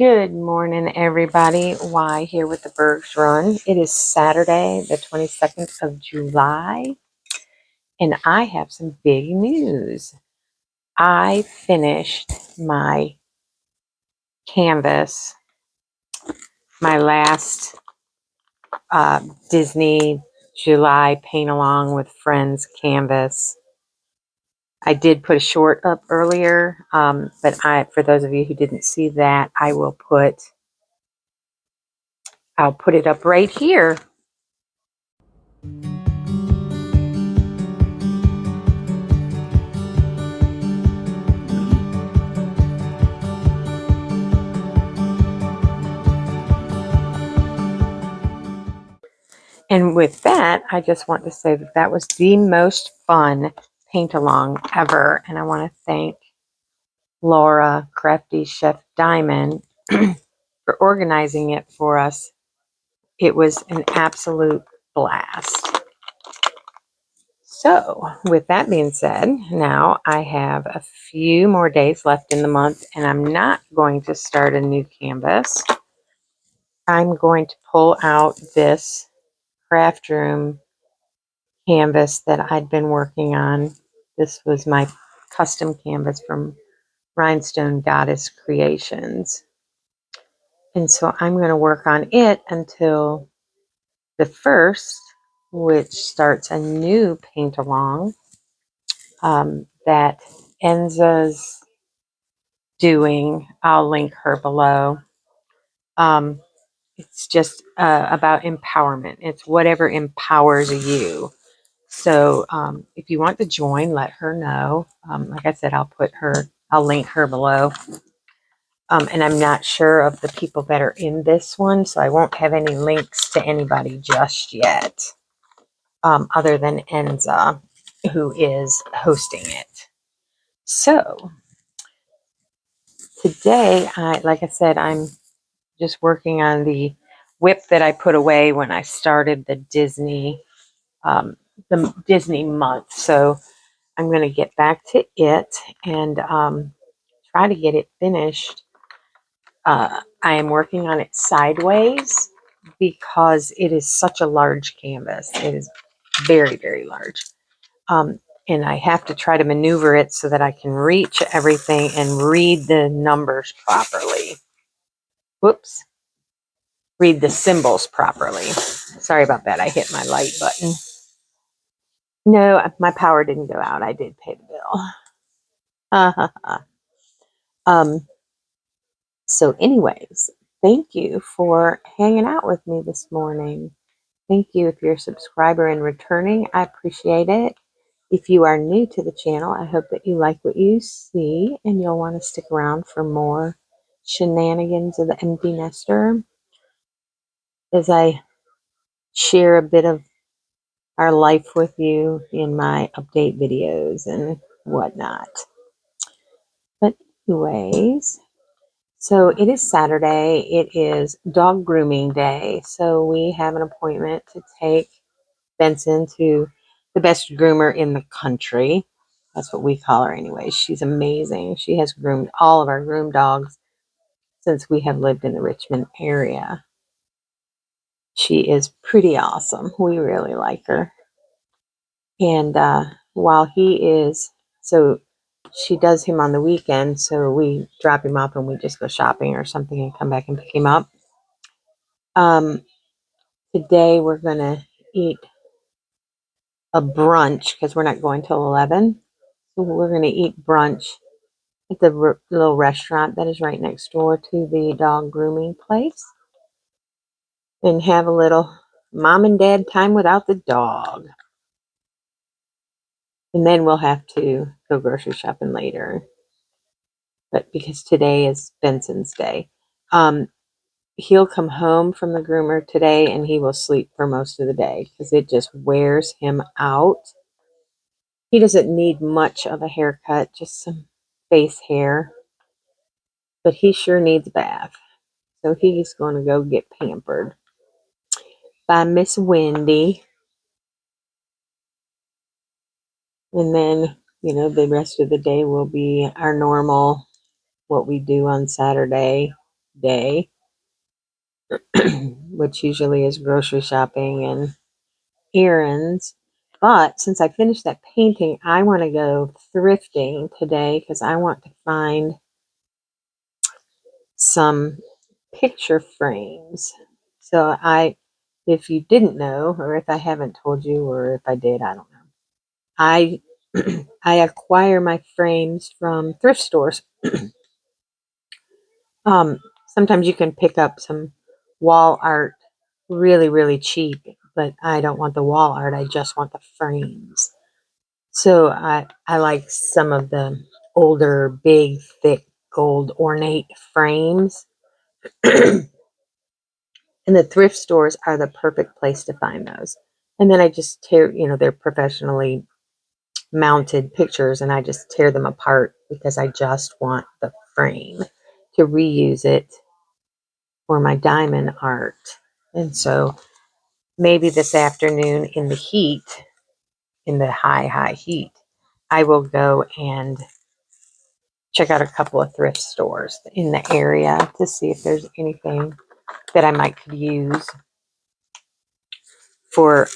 Good morning, everybody. Why here with the Bergs Run? It is Saturday, the 22nd of July, and I have some big news. I finished my canvas, my last Disney July paint along with friends canvas. I did put a short up earlier, but for those of you who didn't see that, I'll put it up right here. And with that, I just want to say that that was the most fun paint along ever. And I want to thank Laura, Crafty Chef Diamond, for organizing it for us. It was an absolute blast. So, with that being said, now I have a few more days left in the month, and I'm not going to start a new canvas. I'm going to pull out this craft room canvas that I'd been working on. This was my custom canvas from Rhinestone Goddess Creations. And so I'm going to work on it until the 1st, which starts a new paint along that Enza's doing. I'll link her below. It's just about empowerment. It's whatever empowers you. So if you want to join, let her know. Like I said, I'll link her below. And I'm not sure of the people that are in this one, so I won't have any links to anybody just yet, other than Enza, who is hosting it. So today, like I said, I'm just working on the WIP that I put away when I started the Disney month. So I'm going to get back to it and try to get it finished. I am working on it sideways because it is such a large canvas. It is very, very large. And I have to try to maneuver it so that I can reach everything and read the numbers properly. Whoops. Read the symbols properly. Sorry about that. I hit my light button. No, my power didn't go out. I did pay the bill. So anyways, thank you for hanging out with me this morning. Thank you if you're a subscriber and returning. I appreciate it. If you are new to the channel, I hope that you like what you see and you'll want to stick around for more shenanigans of the empty nester as I share a bit of our life with you in my update videos and whatnot. But anyways, so it is Saturday. It is dog grooming day. So we have an appointment to take Benson to the best groomer in the country. That's what we call her anyway. She's amazing. She has groomed all of our groomed dogs since we have lived in the Richmond area. She is pretty awesome. We really like her. And while he is, so she does him on the weekend, so we drop him up and we just go shopping or something and come back and pick him up. Today we're going to eat a brunch because we're not going till 11. So we're going to eat brunch at the little restaurant that is right next door to the dog grooming place and have a little mom and dad time without the dog. And then we'll have to go grocery shopping later. But because today is Benson's day. He'll come home from the groomer today and he will sleep for most of the day because it just wears him out. He doesn't need much of a haircut, just some face hair. But he sure needs a bath. So he's going to go get pampered by Miss Wendy. And then, the rest of the day will be our normal, what we do on Saturday. day, which usually is grocery shopping and errands. But since I finished that painting, I want to go thrifting today because I want to find some picture frames. So if you didn't know, or if I haven't told you, or if I did, I don't know. I I acquire my frames from thrift stores. Um, Sometimes you can pick up some wall art really, really cheap, but I don't want the wall art. I just want the frames. So I like some of the older, big, thick, gold ornate frames. And the thrift stores are the perfect place to find those. And then I just tear, they're professionally mounted pictures, and I just tear them apart because I just want the frame to reuse it for my diamond art. And so maybe this afternoon in the heat, in the high heat, I will go and check out a couple of thrift stores in the area to see if there's anything that I might could use for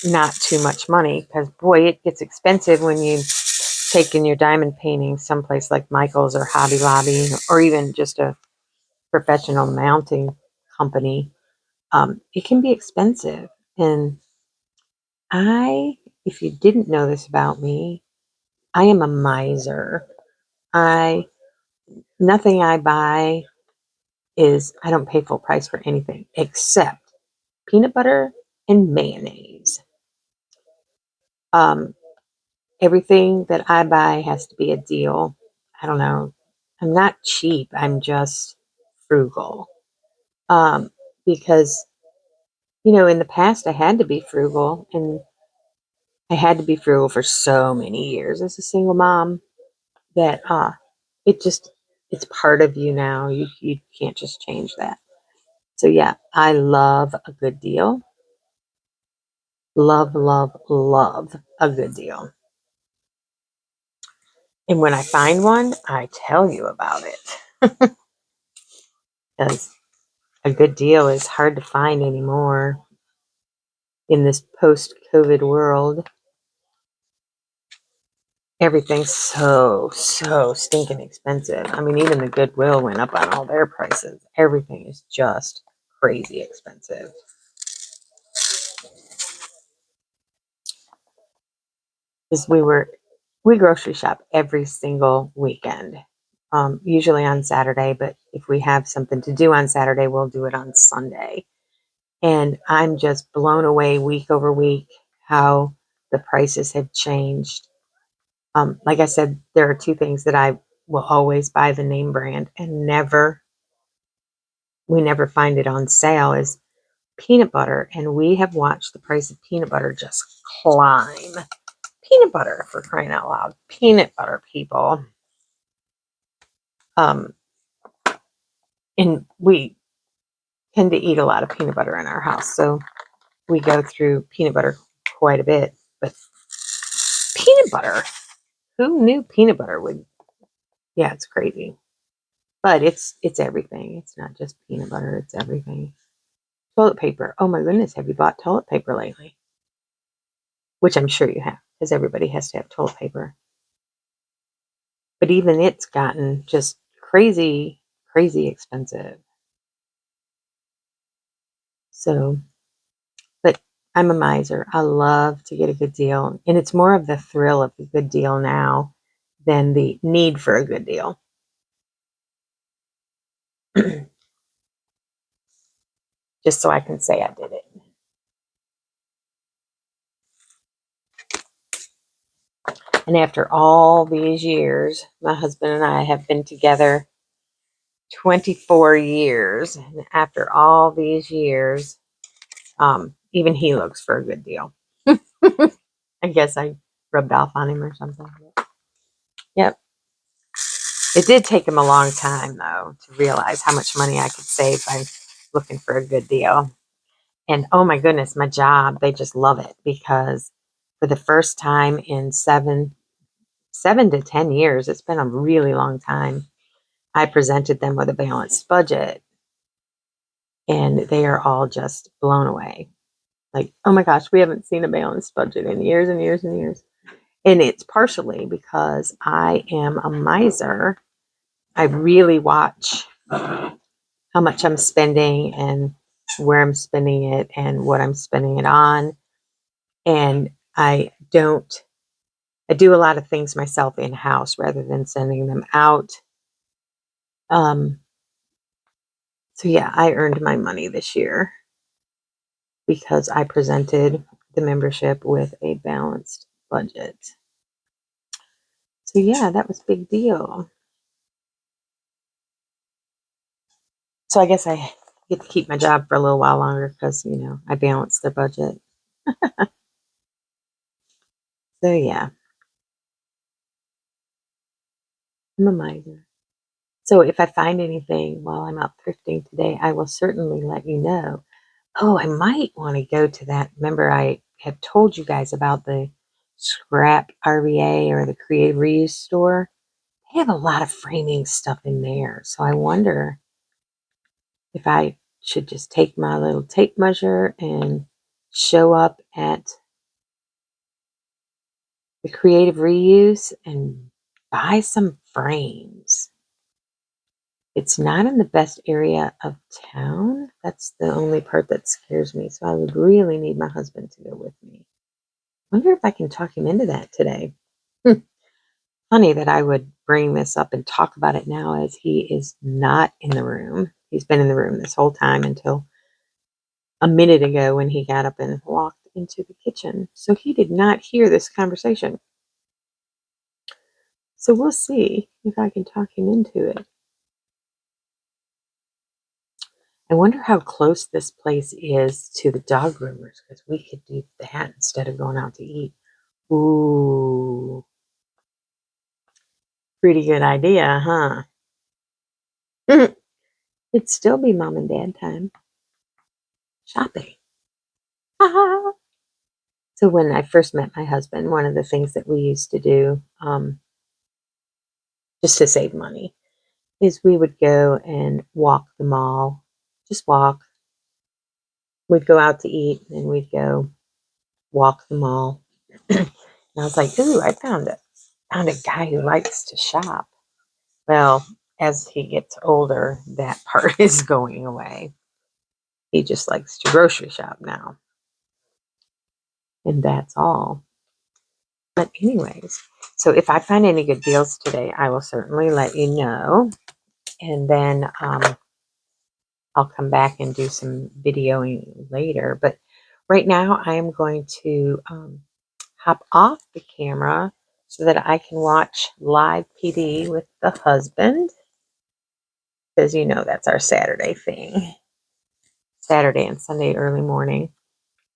not too much money, because boy, it gets expensive when you take in your diamond painting someplace like Michael's or Hobby Lobby, or even just a professional mounting company. It can be expensive. And if you didn't know this about me, I am a miser. I Nothing I buy I don't pay full price for anything except peanut butter and mayonnaise. Um, Everything that I buy has to be a deal. I don't know. I'm not cheap. I'm just frugal. Because, in the past I had to be frugal, and I had to be frugal for so many years as a single mom that it just it's part of you now. You can't just change that. So yeah, I love a good deal. Love, love, love a good deal. And when I find one, I tell you about it. Because a good deal is hard to find anymore in this post-COVID world. Everything's so stinking expensive. I mean, even the Goodwill went up on all their prices. Everything is just crazy expensive. Because we grocery shop every single weekend. Usually on Saturday, but if we have something to do on Saturday, we'll do it on Sunday. And I'm just blown away week over week how the prices have changed. Like I said, there are two things that I will always buy the name brand, and we never find it on sale, is peanut butter. And we have watched the price of peanut butter just climb. Peanut butter, for crying out loud. Peanut butter, people. Um, and we tend to eat a lot of peanut butter in our house, so we go through peanut butter quite a bit. But peanut butter, who knew peanut butter would? Yeah, it's crazy. But it's everything. It's not just peanut butter, it's everything. Toilet paper. Oh my goodness, have you bought toilet paper lately? Which I'm sure you have, because everybody has to have toilet paper. But even it's gotten just crazy, crazy expensive. So, but I'm a miser. I love to get a good deal. And it's more of the thrill of a good deal now than the need for a good deal. Just so I can say I did it. And after all these years, my husband and I have been together 24 years. And after all these years, even he looks for a good deal. I guess I rubbed off on him or something. Yep. It did take him a long time, though, to realize how much money I could save by looking for a good deal. And oh my goodness, my job, they just love it, because for the first time in 7 to 10 years, it's been a really long time, I presented them with a balanced budget, and they are all just blown away. Like, oh my gosh, we haven't seen a balanced budget in years and years and years. And it's partially because I am a miser. I really watch how much I'm spending and where I'm spending it and what I'm spending it on. And I do a lot of things myself in-house rather than sending them out. So yeah, I earned my money this year because I presented the membership with a balanced budget. So yeah, that was a big deal. So I guess I get to keep my job for a little while longer because, I balanced their budget. So yeah, I'm a miser. So if I find anything while I'm out thrifting today, I will certainly let you know. Oh, I might want to go to that. Remember, I have told you guys about the Scrap RVA or the Creative Reuse store. They have a lot of framing stuff in there. So I wonder if I should just take my little tape measure and show up at the Creative Reuse and buy some frames. It's not in the best area of town. That's the only part that scares me. So I would really need my husband to go with me. I wonder if I can talk him into that today. Funny that I would bring this up and talk about it now as he is not in the room. He's been in the room this whole time until a minute ago when he got up and walked into the kitchen. So he did not hear this conversation. So we'll see if I can talk him into it. I wonder how close this place is to the dog groomers, because we could do that instead of going out to eat. Ooh, pretty good idea, huh? It'd still be mom and dad time. Shopping. So when I first met my husband, one of the things that we used to do, just to save money, is we would go and walk the mall. Just walk. We'd go out to eat, and we'd go walk the mall. And I was like, ooh, I found a guy who likes to shop. Well, as he gets older, that part is going away. He just likes to grocery shop now. And that's all. But anyways, so if I find any good deals today, I will certainly let you know. And then I'll come back and do some videoing later. But right now, I am going to hop off the camera so that I can watch live PD with the husband. Because that's our Saturday thing. Saturday and Sunday early morning.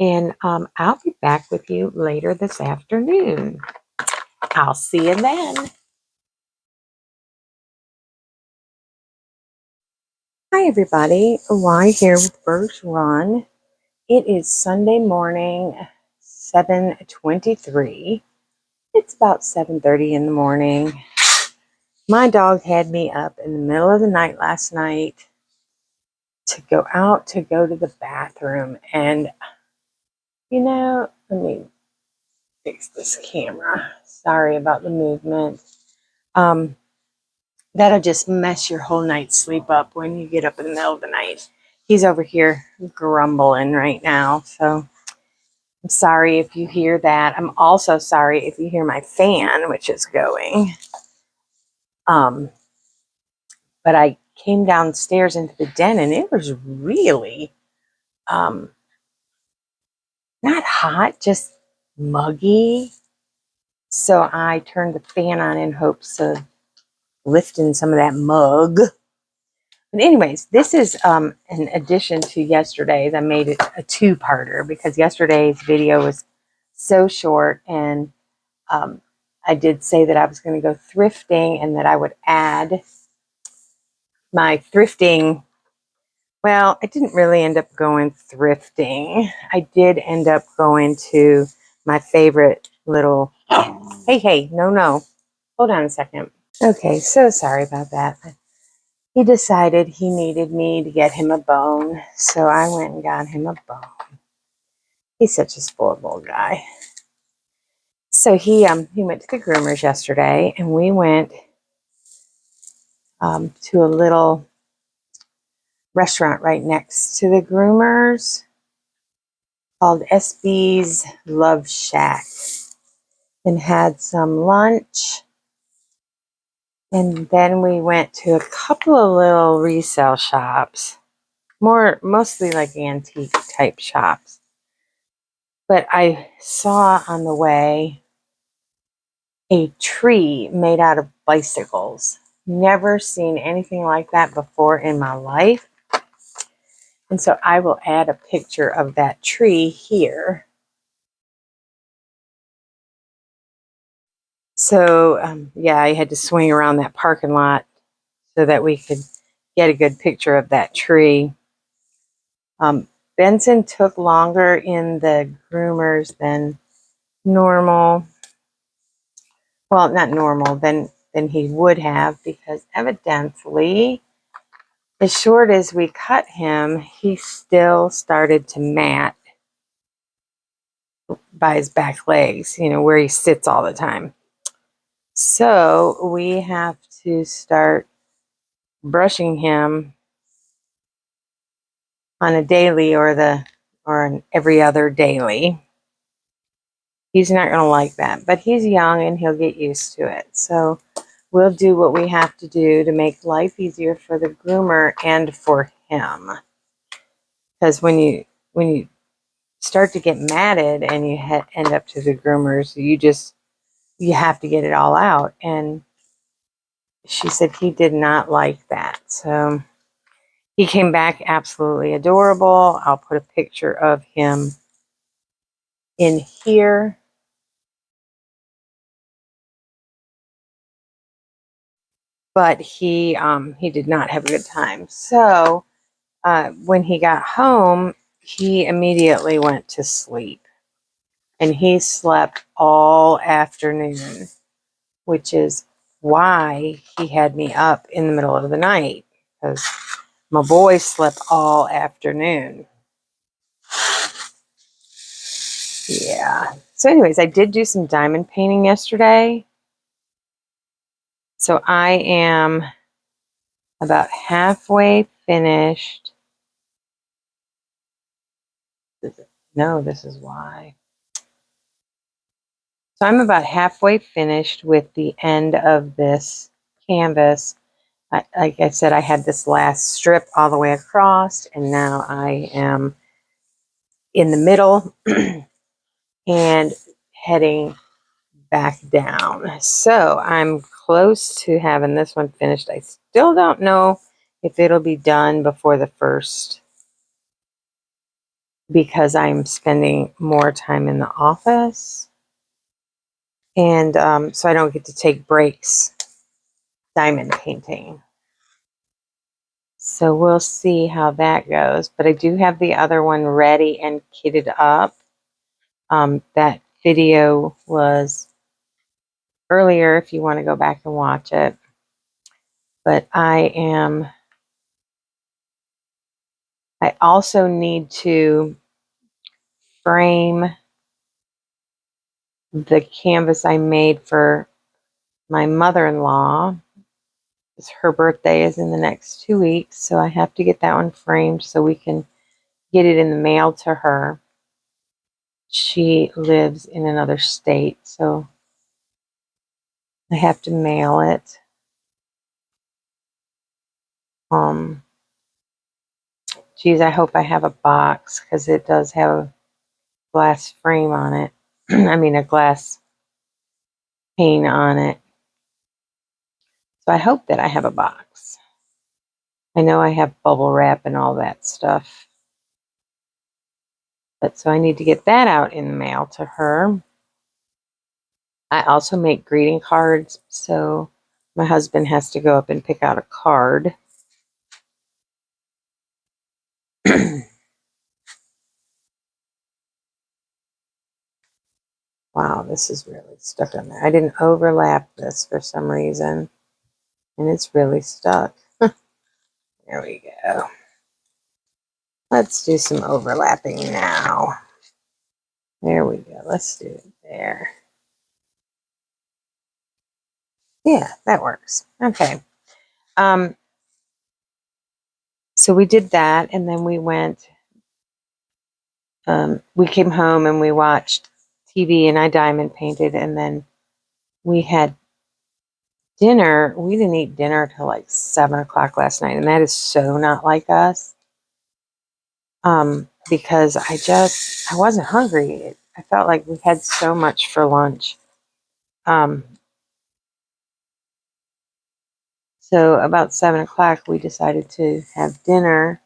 And I'll be back with you later this afternoon. I'll see you then. Hi, everybody. Why here with Burgs Run. It is Sunday morning, 7:23. It's about 7:30 in the morning. My dog had me up in the middle of the night last night to go to the bathroom. And, let me fix this camera. Sorry about the movement. That'll just mess your whole night's sleep up when you get up in the middle of the night. He's over here grumbling right now, so I'm sorry if you hear that. I'm also sorry if you hear my fan, which is going. But I came downstairs into the den and it was really not hot, just muggy. So I turned the fan on in hopes of lifting some of that mug. But anyways, this is an addition to yesterday's. I made it a two-parter because yesterday's video was so short, and I did say that I was going to go thrifting and that I would add my thrifting. Well, I didn't really end up going thrifting. I did end up going to my favorite little, hey, no, hold on a second. Okay, so sorry about that. he decided he needed me to get him a bone. So I went and got him a bone. He's such a spoiled little guy. So he went to the groomers yesterday, and we went to a little restaurant right next to the groomers called SB's Love Shack, and had some lunch. And then we went to a couple of little resale shops, mostly like antique type shops. But I saw on the way a tree made out of bicycles. Never seen anything like that before in my life. And so I will add a picture of that tree here. So, yeah, I had to swing around that parking lot so that we could get a good picture of that tree. Benson took longer in the groomers than normal. Well, not normal, than he would have, because evidently, as short as we cut him, he still started to mat by his back legs, where he sits all the time. So we have to start brushing him on a daily or an every other daily. He's not going to like that, but he's young and he'll get used to it. So we'll do what we have to do to make life easier for the groomer and for him. Because when you start to get matted and you end up to the groomers, you have to get it all out. And she said he did not like that. So he came back absolutely adorable. I'll put a picture of him in here. But he did not have a good time. So when he got home, he immediately went to sleep. And he slept all afternoon, which is why he had me up in the middle of the night, because my boy slept all afternoon. Yeah. So anyways, I did do some diamond painting yesterday. So I am about halfway finished. No, this is why. So I'm about halfway finished with the end of this canvas. Like I said, I had this last strip all the way across, and now I am in the middle and heading back down. So I'm close to having this one finished. I still don't know if it'll be done before the 1st, because I'm spending more time in the office. And so I don't get to take breaks diamond painting. So we'll see how that goes. But I do have the other one ready and kitted up. That video was earlier if you want to go back and watch it. But I also need to frame the canvas I made for my mother-in-law. Her birthday is in the next 2 weeks, so I have to get that one framed so we can get it in the mail to her. She lives in another state, so I have to mail it. Geez, I hope I have a box, because it does have a glass frame on it. I mean, a glass pane on it. So I hope that I have a box. I know I have bubble wrap and all that stuff. But so I need to get that out in the mail to her. I also make greeting cards, so my husband has to go up and pick out a card. Wow, this is really stuck on there. I didn't overlap this for some reason, and it's really stuck. There we go. Let's do some overlapping now. There we go. Let's do it there. Yeah, that works. Okay. So we did that, and then we went, we came home and we watched TV, and I diamond painted, and then we had dinner. We didn't eat dinner till like 7 o'clock last night, and that is so not like us. Because I wasn't hungry. I felt like we had so much for lunch. So about 7 o'clock, we decided to have dinner.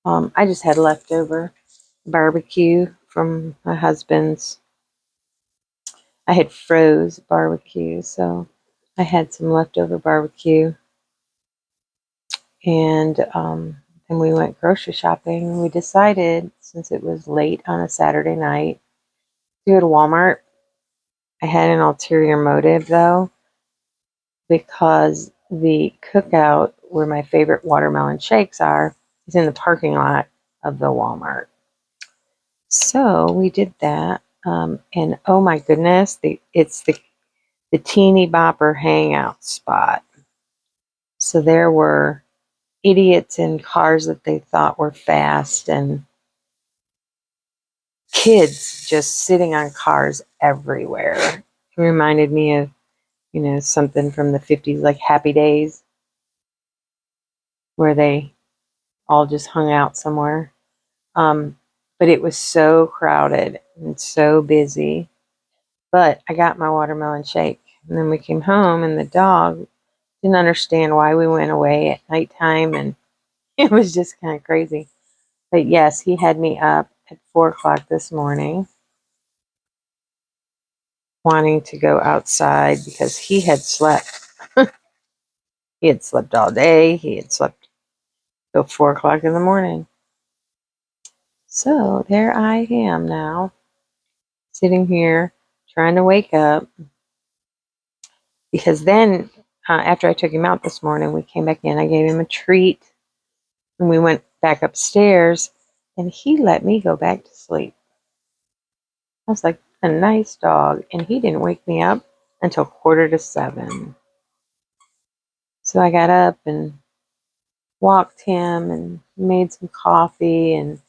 I just had leftover barbecue from my husband's. I had froze barbecue, so I had some leftover barbecue. And then we went grocery shopping. We decided, since it was late on a Saturday night, to go to Walmart. I had an ulterior motive, though, because the cookout where my favorite watermelon shakes are is in the parking lot of the Walmart. So we did that. And oh my goodness, it's the teeny bopper hangout spot. So there were idiots in cars that they thought were fast, and kids just sitting on cars everywhere. It reminded me of, something from the 50s, like Happy Days, where they all just hung out somewhere. But it was so crowded and so busy. But I got my watermelon shake. And then we came home, and the dog didn't understand why we went away at nighttime, and it was just kind of crazy. But yes, he had me up at 4 o'clock this morning, wanting to go outside because he had slept. He had slept all day. He had slept till 4 o'clock in the morning. So there I am now, sitting here trying to wake up. Because then, after I took him out this morning, we came back in. I gave him a treat, and we went back upstairs, and he let me go back to sleep. I was like, a nice dog, and he didn't wake me up until 6:45. So I got up and walked him and made some coffee and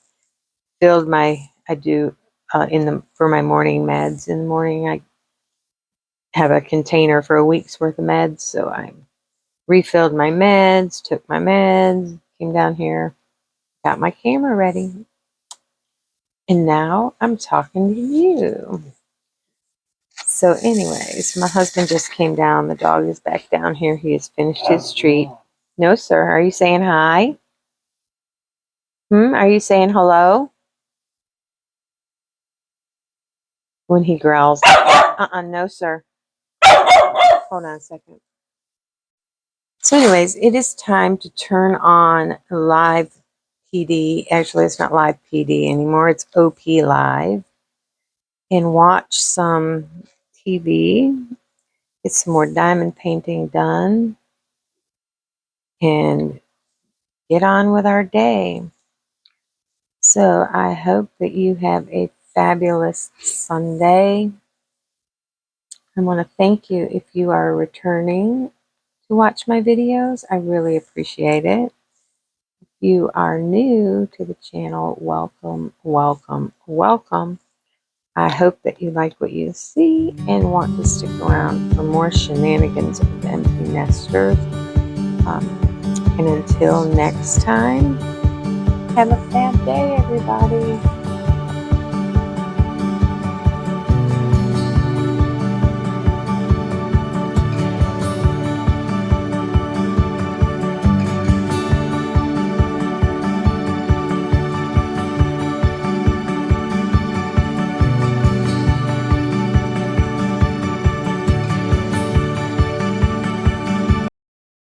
filled for my morning meds. In the morning, I have a container for a week's worth of meds, so I refilled my meds, took my meds, came down here, got my camera ready, and now I'm talking to you. So anyways, my husband just came down. The dog is back down here. He has finished his treat. No, sir. Are you saying hi? Are you saying hello? When he growls, no, sir. Hold on a second. So anyways, it is time to turn on live PD. Actually, it's not live PD anymore. It's OP Live. And watch some TV. Get some more diamond painting done. And get on with our day. So I hope that you have a fabulous Sunday. I want to thank you if you are returning to watch my videos. I really appreciate it. If you are new to the channel, welcome, welcome, welcome. I hope that you like what you see and want to stick around for more shenanigans with empty nesters. And until next time, have a fab day, everybody.